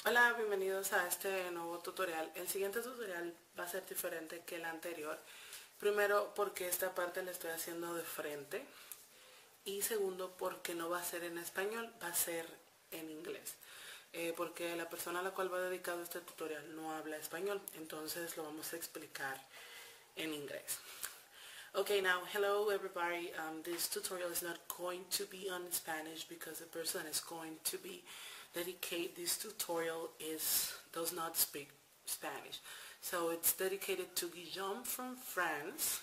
Hola, bienvenidos a este nuevo tutorial. El siguiente tutorial va a ser diferente que el anterior. Primero porque esta parte la estoy haciendo de frente. Y segundo porque no va a ser en español, va a ser en inglés. Porque la persona a la cual va dedicado este tutorial no habla español. Entonces lo vamos a explicar en inglés. Okay, now hello everybody. This tutorial is not going to be on Spanish because the person is going to be dedicate this tutorial does not speak Spanish. So it's dedicated to Guillom from France.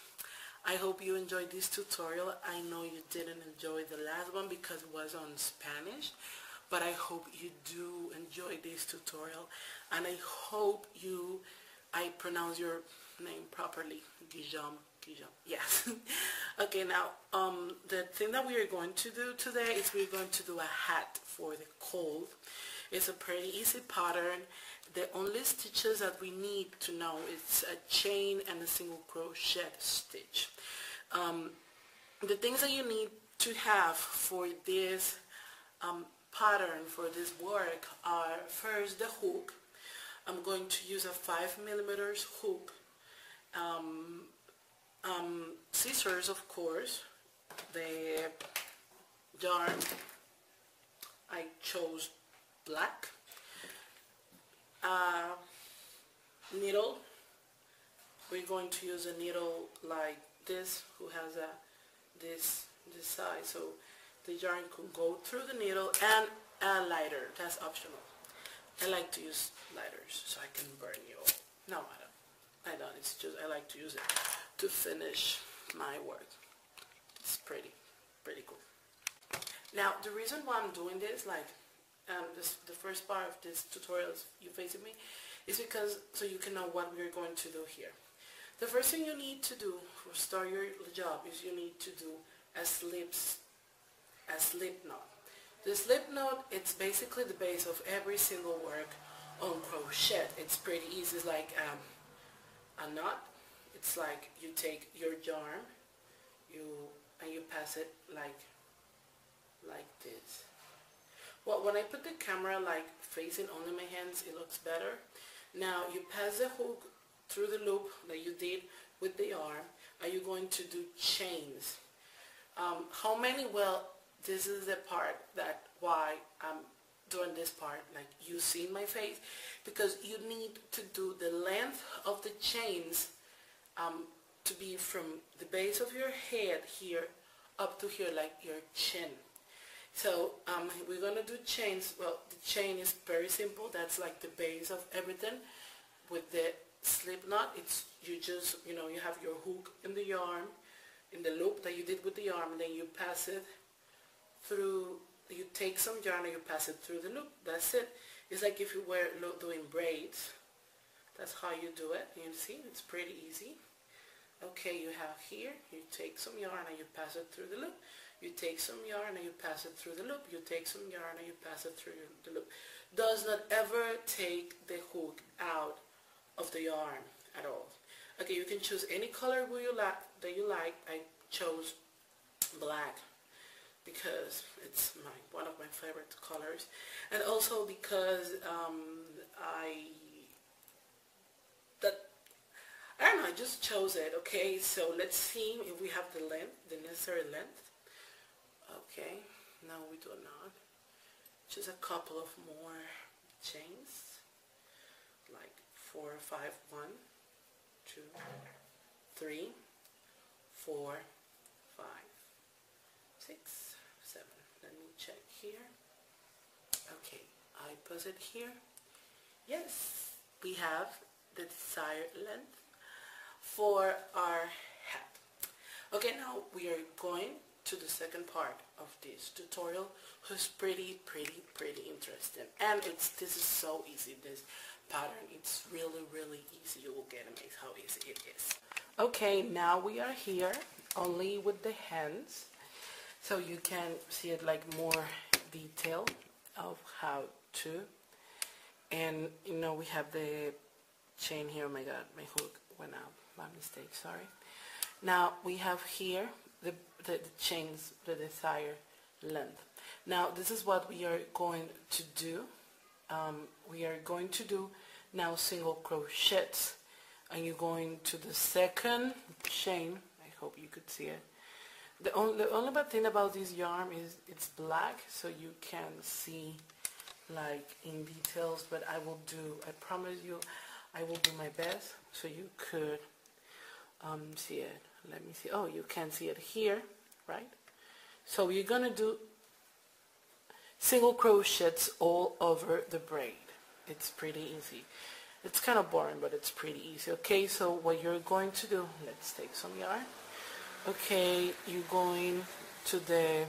I hope you enjoyed this tutorial. I know you didn't enjoy the last one because it was on Spanish, but I hope you do enjoy this tutorial, and I hope I pronounce your name properly, Guillom. Yes. Okay, now the thing that we are going to do today is we're going to do a hat for the cold. It's a pretty easy pattern. The only stitches that we need to know is a chain and a single crochet stitch. The things that you need to have for this pattern, for this work, are first the hook. I'm going to use a 5mm hook, scissors, of course, the yarn, I chose black, needle, we're going to use a needle like this, who has this size, so the yarn could go through the needle, and a lighter, that's optional. I like to use lighters so I can burn you all. No, I don't, it's just I like to use it to finish my work. It's pretty cool. Now the reason why I'm doing this, like the first part of this tutorial is you facing me, is because so you can know what we're going to do here. The first thing you need to do for start your job is you need to do a slip knot. The slip knot, it's basically the base of every single work on crochet. It's pretty easy. It's like a knot. It's like you take your yarn, and you pass it like this. Well, when I put the camera like facing only my hands, it looks better. Now you pass the hook through the loop that you did with the arm, and you're going to do chains. How many? Well, this is the part that why I'm doing this part, like you see in my face, because you need to do the length of the chains to be from the base of your head here up to here, like your chin. So we're gonna do chains. Well, the chain is very simple. That's like the base of everything. With the slip knot, it's you have your hook in the yarn, in the loop that you did with the arm, and then you pass it through. You take some yarn and you pass it through the loop. That's it. It's like if you were doing braids. That's how you do it. You see, it's pretty easy. Okay, you have here, you take some yarn and you pass it through the loop. You take some yarn and you pass it through the loop. You take some yarn and you pass it through the loop. Does not ever take the hook out of the yarn at all. Okay, you can choose any color that you like. I chose black because it's one of my favorite colors, and also because I don't know, I just chose it. Okay, so let's see if we have the necessary length. Okay, no, we do not. Just a couple of more chains, like 4 or 5. 1, 2, 3, 4, 5, 6, 7. Let me check here. Okay, I put it here. Yes, we have the desired length for our hat. Okay, now we are going to the second part of this tutorial, who's pretty interesting, and this is so easy. This pattern, it's really easy. You will get amazed how easy it is. Okay, now we are here only with the hands, so you can see it like more detail of how to. And we have the chain here. Oh my god, my hook went out by mistake, sorry. Now we have here the chains, the desired length. Now this is what we are going to do we are going to do now single crochets, and you're going to the second chain. I hope you could see it. The only bad thing about this yarn is it's black, so you can see like in details, but I promise you I will do my best so you could see it. Let me see. Oh, you can see it here, right? So you're gonna do single crochets all over the braid. It's pretty easy. It's kind of boring, but it's pretty easy. Okay, so what you're going to do, let's take some yarn. Okay, you're going to the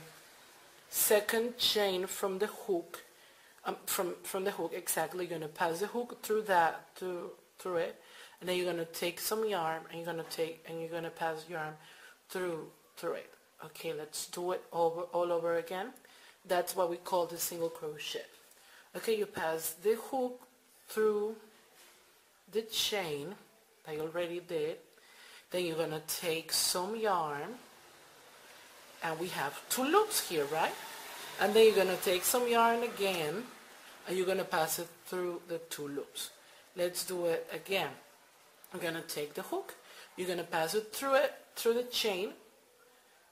second chain from the hook, from the hook, exactly. You're gonna pass the hook through through it, and then you're gonna take some yarn, and you're gonna pass yarn through it. Okay, let's do it all over again. That's what we call the single crochet. Okay, you pass the hook through the chain that you already did. Then you're gonna take some yarn, and we have 2 loops here, right? And then you're gonna take some yarn again, and you're gonna pass it through the 2 loops. Let's do it again. You're gonna take the hook, you're gonna pass it through the chain.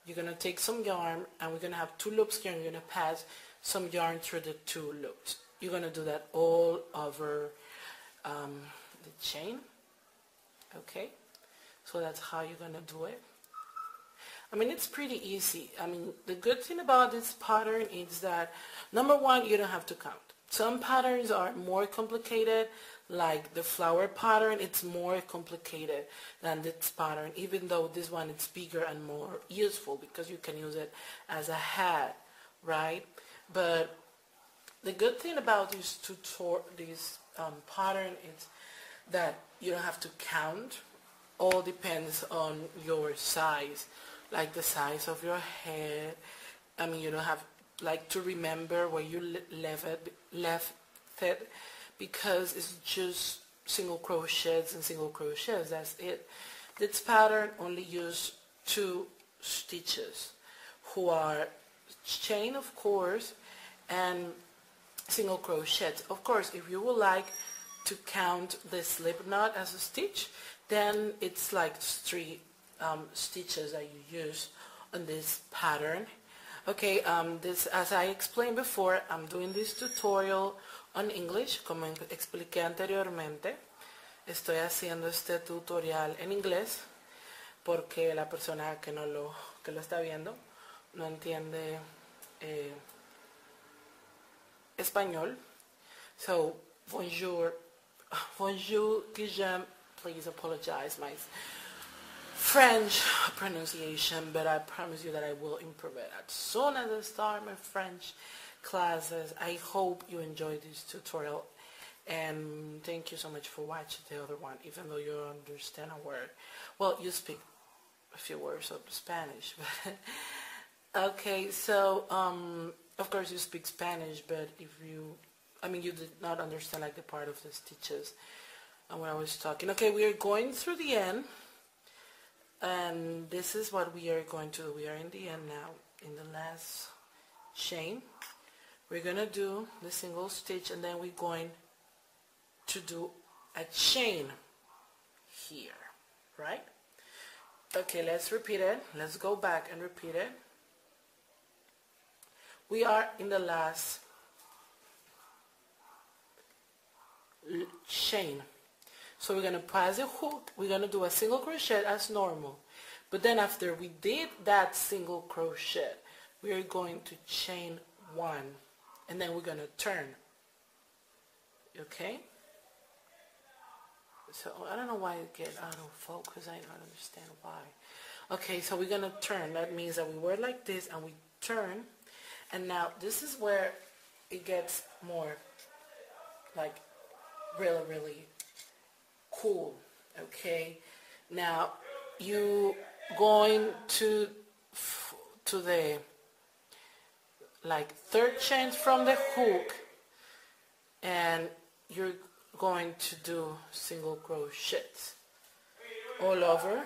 You're gonna take some yarn, and we're gonna have 2 loops here, and you're gonna pass some yarn through the 2 loops. You're gonna do that all over the chain. Okay, so that's how you're gonna do it. I mean, it's pretty easy. I mean, the good thing about this pattern is that, number one, you don't have to count. Some patterns are more complicated, like the flower pattern. It's more complicated than this pattern, even though this one is bigger and more useful because you can use it as a hat, right? But the good thing about this pattern is that you don't have to count. All depends on your size, like the size of your head. I mean, you don't have like to remember where you left it, because it's just single crochets and single crochets. That's it. This pattern only uses 2 stitches, who are chain, of course, and single crochets. Of course, if you would like to count the slip knot as a stitch, then it's like 3 stitches that you use on this pattern. Okay, this, as I explained before, I'm doing this tutorial on English, como expliqué anteriormente. Estoy haciendo este tutorial en inglés porque la persona que lo está viendo no entiende español. So, bonjour, Guillom. Please apologize my French pronunciation, but I promise you that I will improve it as soon as I start my French classes. I hope you enjoyed this tutorial, and thank you so much for watching the other one, even though you don't understand a word. Well, you speak a few words of Spanish, but okay, so of course you speak Spanish, but if you did not understand like the part of the stitches and when I was talking. Okay, we are going through the end, and this is what we are going to do. We are in the end now, in the last chain. We're gonna do the single stitch, and then we're going to do a chain here, right? Okay, let's repeat it. Let's go back and repeat it. We are in the last chain. So we're going to pass a hook, we're going to do a single crochet as normal. But then after we did that single crochet, we are going to chain 1, and then we're going to turn. Okay? So I don't know why it get out of focus. I don't understand why. Okay, so we're going to turn. That means that we were like this and we turn. And now this is where it gets more like really, really cool. Okay, now you going to the like 3rd chain from the hook, and you're going to do single crochets all over.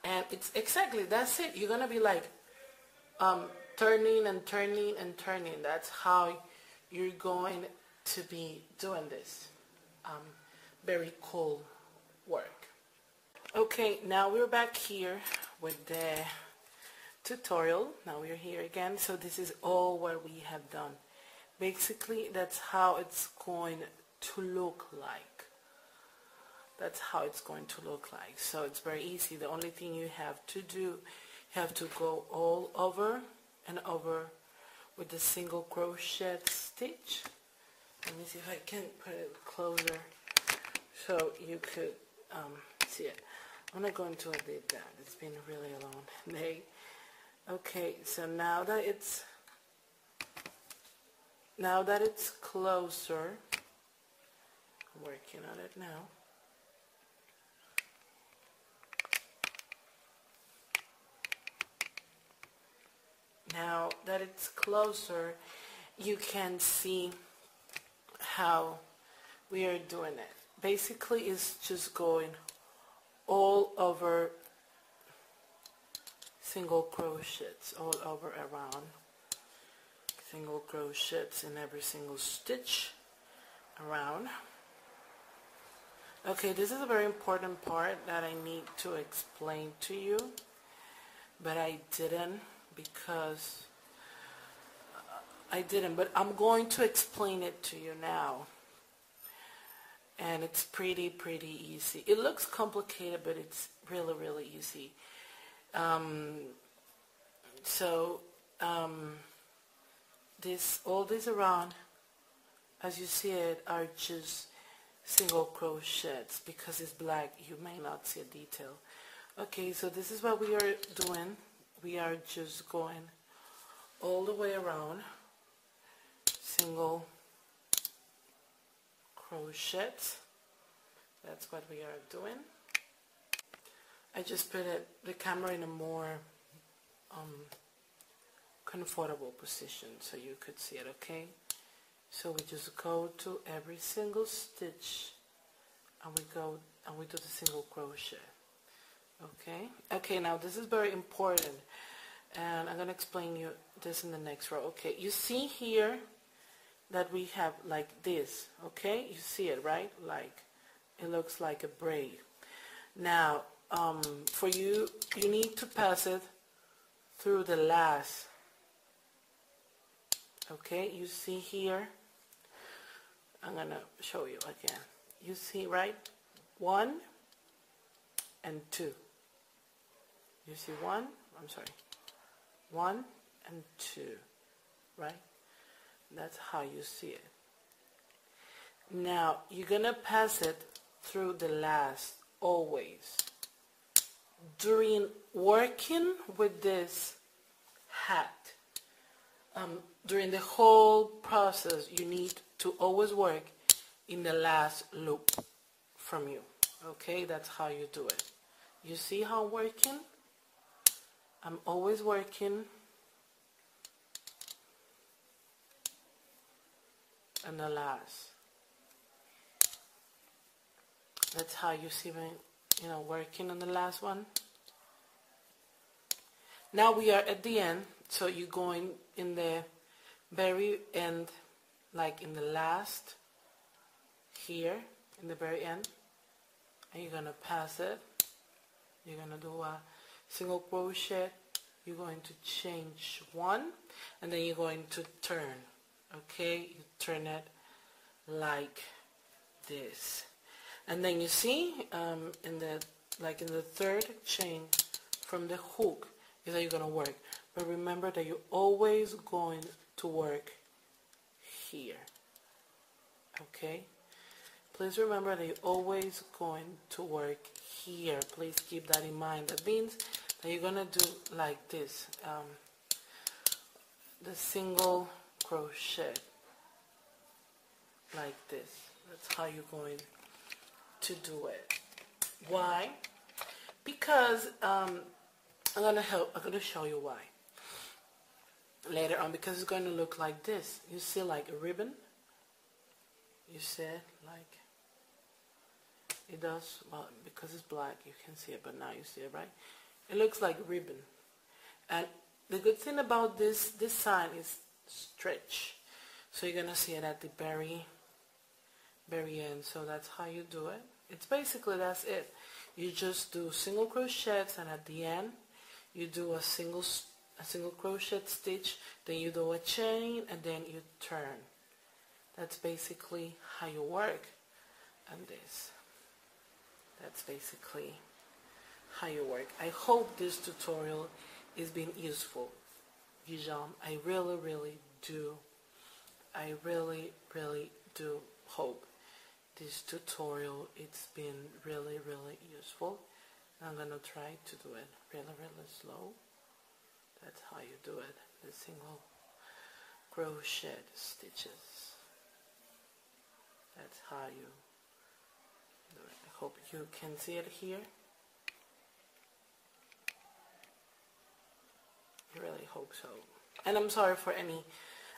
And it's exactly, that's it. You're gonna be like turning and turning and turning. That's how you're going to be doing this. Very cool work. Okay, now we're back here with the tutorial. Now we're here again. So this is all what we have done. Basically, that's how it's going to look like. That's how it's going to look like. So it's very easy. The only thing you have to do, you have to go all over and over with the single crochet stitch. Let me see if I can put it closer so you could see it. I'm not going to edit that. It's been really a long day. Okay, so now that it's closer, I'm working on it now. Now that it's closer, you can see how we are doing it. Basically, it's just going all over single crochets, all over around single crochets in every single stitch around. Okay, this is a very important part that I need to explain to you, but I didn't because but I'm going to explain it to you now. And it's pretty easy. It looks complicated, but it's really easy. All these around, as you see it, are just single crochets. Because it's black, you may not see a detail. Okay, so this is what we are doing. We are just going all the way around single crochets. That's what we are doing. I just put the camera in a more comfortable position so you could see it. Okay, so we just go to every single stitch and we do the single crochet. Okay, now this is very important, and I'm going to explain you this in the next row. Okay, you see here that we have like this. Okay, you see it, right? Like it looks like a braid. Now for you need to pass it through the last. Okay, you see here, I'm gonna show you again. You see, right? 1 and 2. You see 1 and 2, right? That's how you see it. Now you're gonna pass it through the last always. During working with this hat, during the whole process, you need to always work in the last loop from you. Okay, that's how you do it. You see how I'm working? I'm always working in the last. That's how you see me, working on the last one. Now we are at the end, so you're going in the very end, like in the last here, in the very end, and you're going to pass it. You're going to do a single crochet. You're going to change 1, and then you're going to turn. Okay, you turn it like this, and then you see in the third chain from the hook is that you're going to work. But remember that you're always going to work here. Okay? Please remember that you're always going to work here. Please keep that in mind. That means that you're going to do like this. The single crochet. Like this. That's how you're going to do it. Why? Because I'm going to show you why later on, because it's going to look like this. You see like a ribbon? You see it like it does? Well, because it's black you can see it, but now you see it, right? It looks like ribbon. And the good thing about this sign is stretch. So you're gonna see it at the very end. So that's how you do it. It's basically, that's it. You just do single crochets, and at the end you do a single crochet stitch, then you do a chain, and then you turn. That's basically how you work on this. That's basically how you work. I hope this tutorial is being useful, Guillom. I really do. I really do hope this tutorial it's been really useful. I'm gonna try to do it really slow. That's how you do it. The single crochet stitches. That's how you do it. I hope you can see it here. I really hope so. And I'm sorry for any...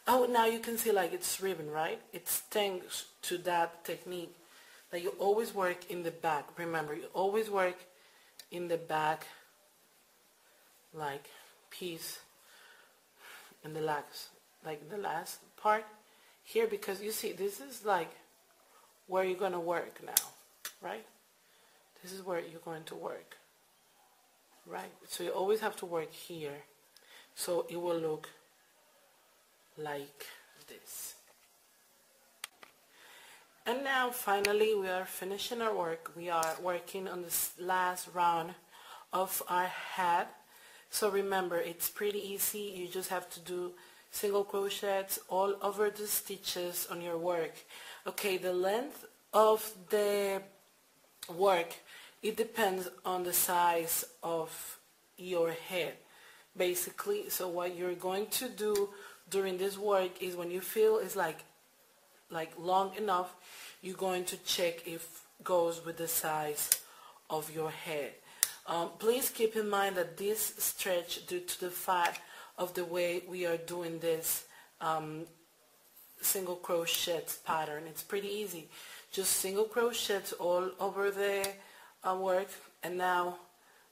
Oh, now you can see like it's ribbon, right? It's thanks to that technique that you always work in the back. Remember, you always work in the back like piece in the last, like the last part here, because you see this is like where you're going to work now, right? This is where you're going to work, right? So you always have to work here, so it will look like this. And now finally we are finishing our work. We are working on this last round of our hat. So remember, it's pretty easy. You just have to do single crochets all over the stitches on your work. Okay, the length of the work, it depends on the size of your head basically. So what you're going to do during this work is when you feel it's like long enough, you're going to check if it goes with the size of your head. Please keep in mind that this stretch, due to the fact of the way we are doing this single crochet pattern, it's pretty easy. Just single crochets all over the work. And now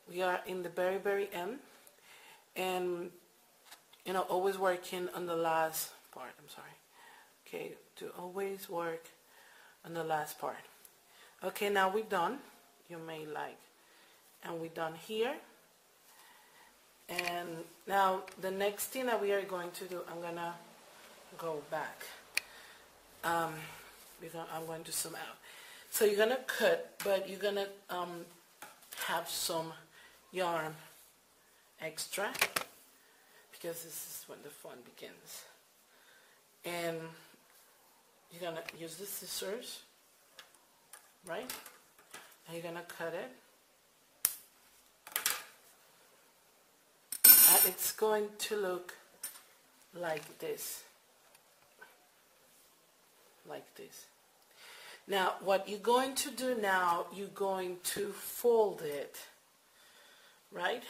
we are in the very end, and you know, always working on the last part. I'm sorry. Okay, to always work on the last part. Okay, now we're done. You may like, and we're done here. And now the next thing that we are going to do, I'm gonna go back. I'm going to zoom out. So you're gonna cut, but you're gonna have some yarn extra, because this is when the fun begins. And you're gonna use the scissors, right? And you're gonna cut it. And it's going to look like this. Like this. Now, what you're going to do now, you're going to fold it, right?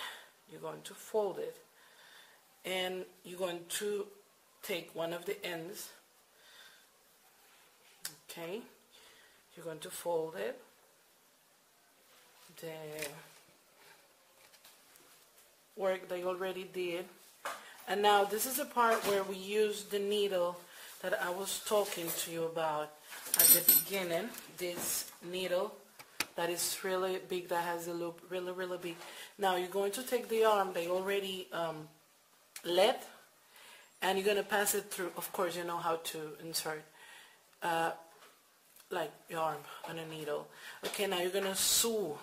You're going to fold it. And you're going to take one of the ends, okay? You're going to fold it. The work that you already did. And now this is the part where we use the needle that I was talking to you about at the beginning. This needle that is really big, that has a loop really big. Now you're going to take the arm that you already let, and you're going to pass it through. Of course, you know how to insert like your arm on a needle. Okay, now you're going to sew.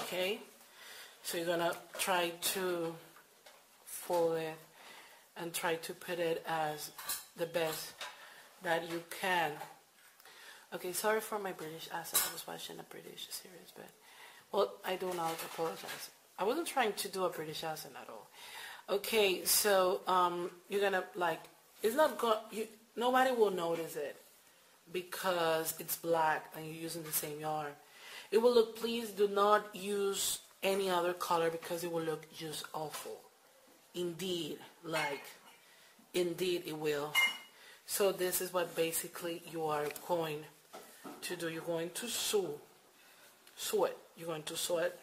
Okay, so you're going to try to fold it and try to put it as the best that you can. Okay, sorry for my British accent. I was watching a British series, but well, I do not apologize. I wasn't trying to do a British accent at all. Okay, so you're gonna, like, it's not going, nobody will notice it because it's black and you're using the same yarn. It will look, please do not use any other color because it will look just awful. Indeed, like, indeed it will. So this is what basically you are going to do. You're going to sew it. You're going to sew it,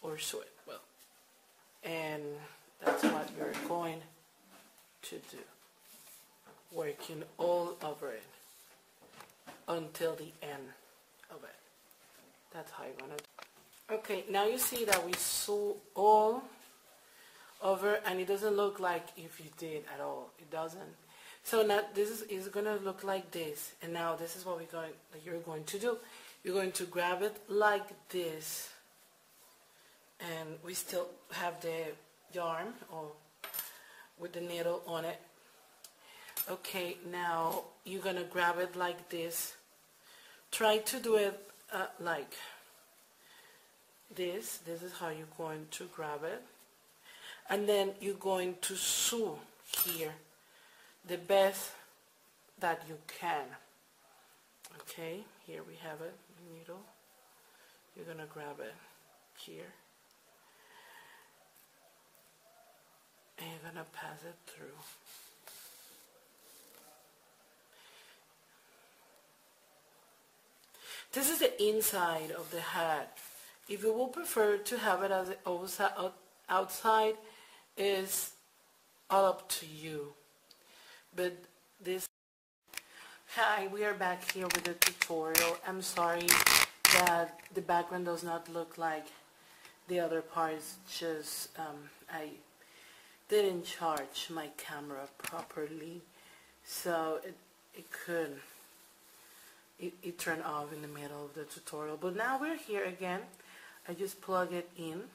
or sew it, well. And That's what you're going to do. Working all over it until the end of it. That's how you're gonna do it. Okay, now you see that we sew all over, and it doesn't look like if you did at all. It doesn't. So now this is gonna look like this, and now this is what you're going to do. You're going to grab it like this, and we still have the yarn or with the needle on it. Okay, now you're gonna grab it like this. Try to do it like this. This is how you're going to grab it, and then you're going to sew here the best that you can. Okay, here we have it, the needle. You're gonna grab it here, and you're gonna pass it through. This is the inside of the hat. If you would prefer to have it as outside, is all up to you. But this... Hi, we are back here with the tutorial. I'm sorry that the background does not look like the other parts. Just I didn't charge my camera properly, so it turned off in the middle of the tutorial. But now we're here again. I just plug it in.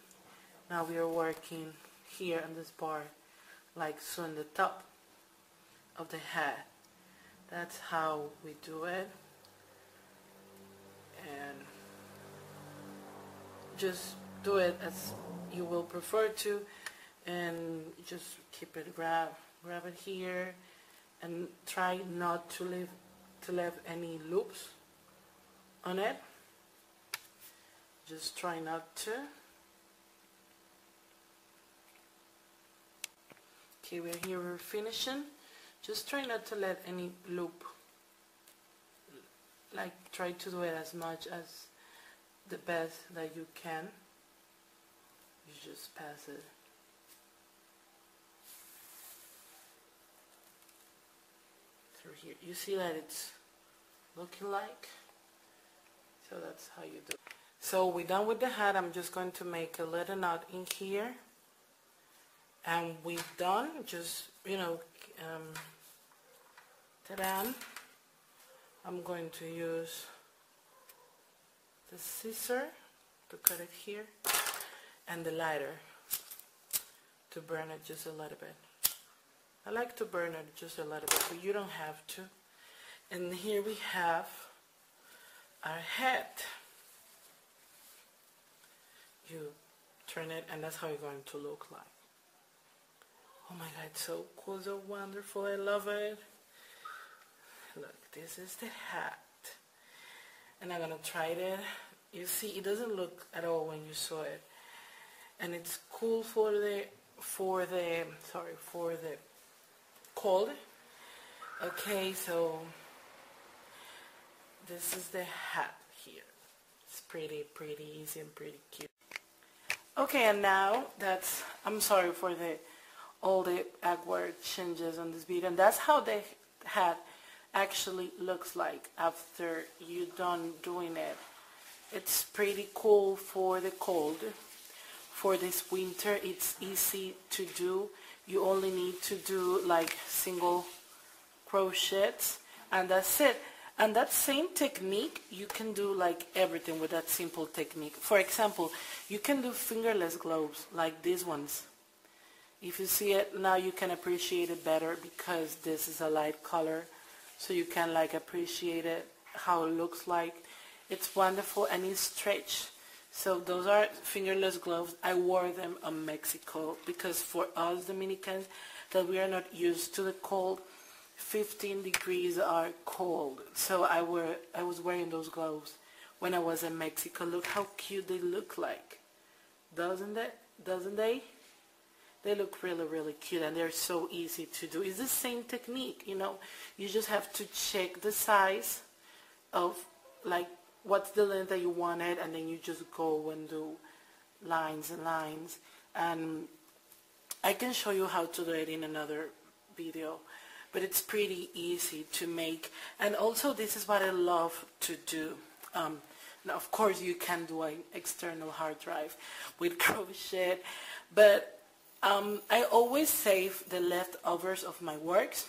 Now we are working here on this part, like so in the top of the hat. That's how we do it. And just do it as you will prefer to, and just keep it, grab it here, and try not to leave any loops on it. Just try not to. Okay, we're finishing. Just try not to let any loop, like try to do it as much as the best that you can. You just pass it through here. You see that it's looking like, so that's how you do it. So we're done with the hat. I'm just going to make a little knot in here, and we're done. Just, you know, ta-da! I'm going to use the scissor to cut it here, and the lighter to burn it just a little bit. I like to burn it just a little bit, but you don't have to. And here we have our hat. You turn it, and that's how you're going to look like. Oh my God, so cool, so wonderful. I love it. Look, this is the hat, and I'm gonna try it. You see, it doesn't look at all when you saw it, and it's cool for the cold. Okay, so this is the hat here. It's pretty easy and pretty cute. Okay, and now that's, I'm sorry for all the awkward changes on this video, and that's how the hat actually looks like after you're done doing it. It's pretty cool for the cold. For this winter, it's easy to do. You only need to do like single crochets, and that's it. And that same technique, you can do like everything with that simple technique. For example, you can do fingerless gloves like these ones. If you see it now, you can appreciate it better because this is a light color, so you can like appreciate it, how it looks like. It's wonderful, and it's stretched. So those are fingerless gloves. I wore them in Mexico because for us Dominicans that we are not used to the cold, 15 degrees are cold. So I was wearing those gloves when I was in Mexico. Look how cute they look like. Doesn't they? They look really cute, and they're so easy to do. It's the same technique, you know. You just have to check the size of like what's the length that you wanted, and then you just go and do lines and lines. And I can show you how to do it in another video, but it's pretty easy to make. And also this is what I love to do. Now of course you can do an external hard drive with crochet, but I always save the leftovers of my works,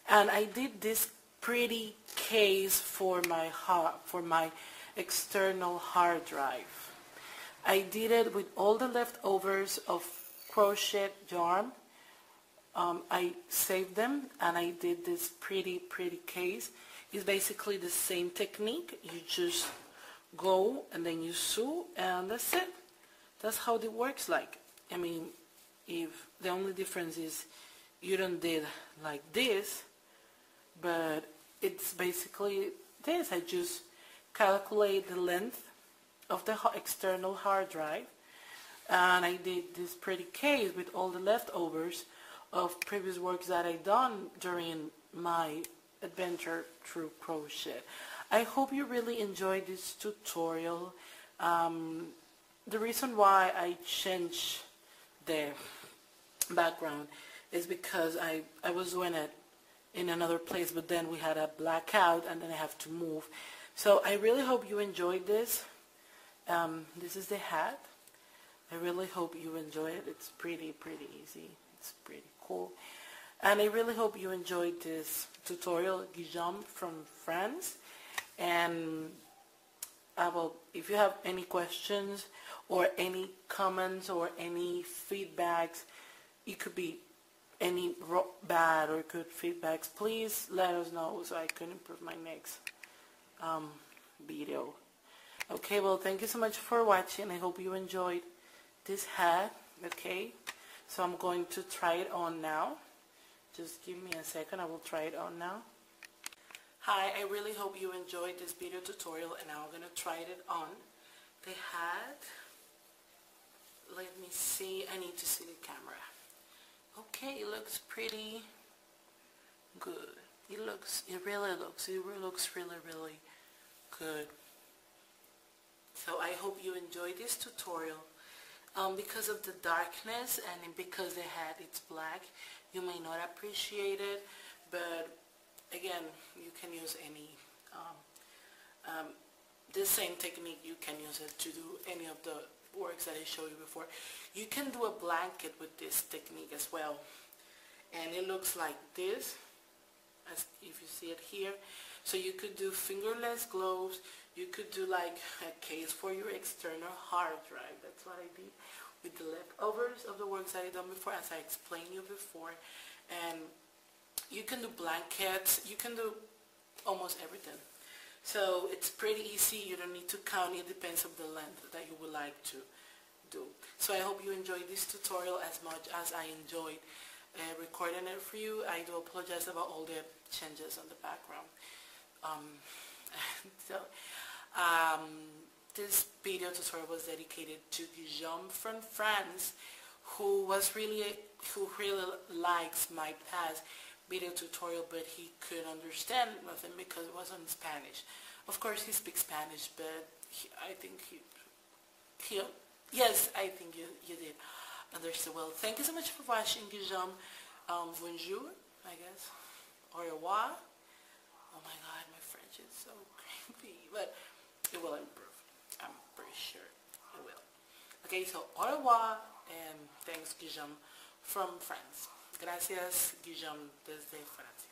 and I did this pretty case for my external hard drive. I did it with all the leftovers of crochet yarn. I saved them and I did this pretty case. It's basically the same technique. You just go and then you sew, and that's it. That's how it works like. I mean, if the only difference is you don't did like this, but it's basically this. I just calculate the length of the external hard drive, and I did this pretty case with all the leftovers of previous works that I done during my adventure through crochet. I hope you really enjoyed this tutorial. The reason why I changed the background is because I was doing it in another place, but then we had a blackout and then I have to move. So I really hope you enjoyed this. This is the hat. I really hope you enjoy it. It's pretty easy. It's pretty cool. And I really hope you enjoyed this tutorial. Guillom from France. And if you have any questions or any comments or any feedbacks, it could be any bad or good feedbacks, please let us know so I can improve my next video. Okay, well, thank you so much for watching. I hope you enjoyed this hat. Okay, so I'm going to try it on now. Just give me a second. I will try it on now. Hi, I really hope you enjoyed this video tutorial, and now I'm going to try it on. The hat, let me see, I need to see the camera. Okay, it looks pretty good. It really looks really good. So I hope you enjoyed this tutorial. Because of the darkness and because the hat is black, you may not appreciate it, but again, you can use any the same technique. You can use it to do any of the works that I showed you before. You can do a blanket with this technique as well, and it looks like this, as if you see it here. So you could do fingerless gloves. You could do like a case for your external hard drive. That's what I did with the leftovers of the works that I done before, as I explained you before. And you can do blankets. You can do almost everything. So it's pretty easy. You don't need to count. It depends on the length that you would like to do. So I hope you enjoyed this tutorial as much as I enjoyed recording it for you. I do apologize about all the changes on the background. This video tutorial was dedicated to Guillom from France, who really likes my past video tutorial, but he couldn't understand nothing because it was in Spanish. Of course, he speaks Spanish, but I think yes, I think you did understand well. Thank you so much for watching, Guillom. Bonjour, I guess. Au revoir. Oh my God, my French is so creepy, but it will improve. I'm pretty sure it will. Okay, so au revoir, and thanks, Guillom from France. Gracias, Guillom, desde Francia.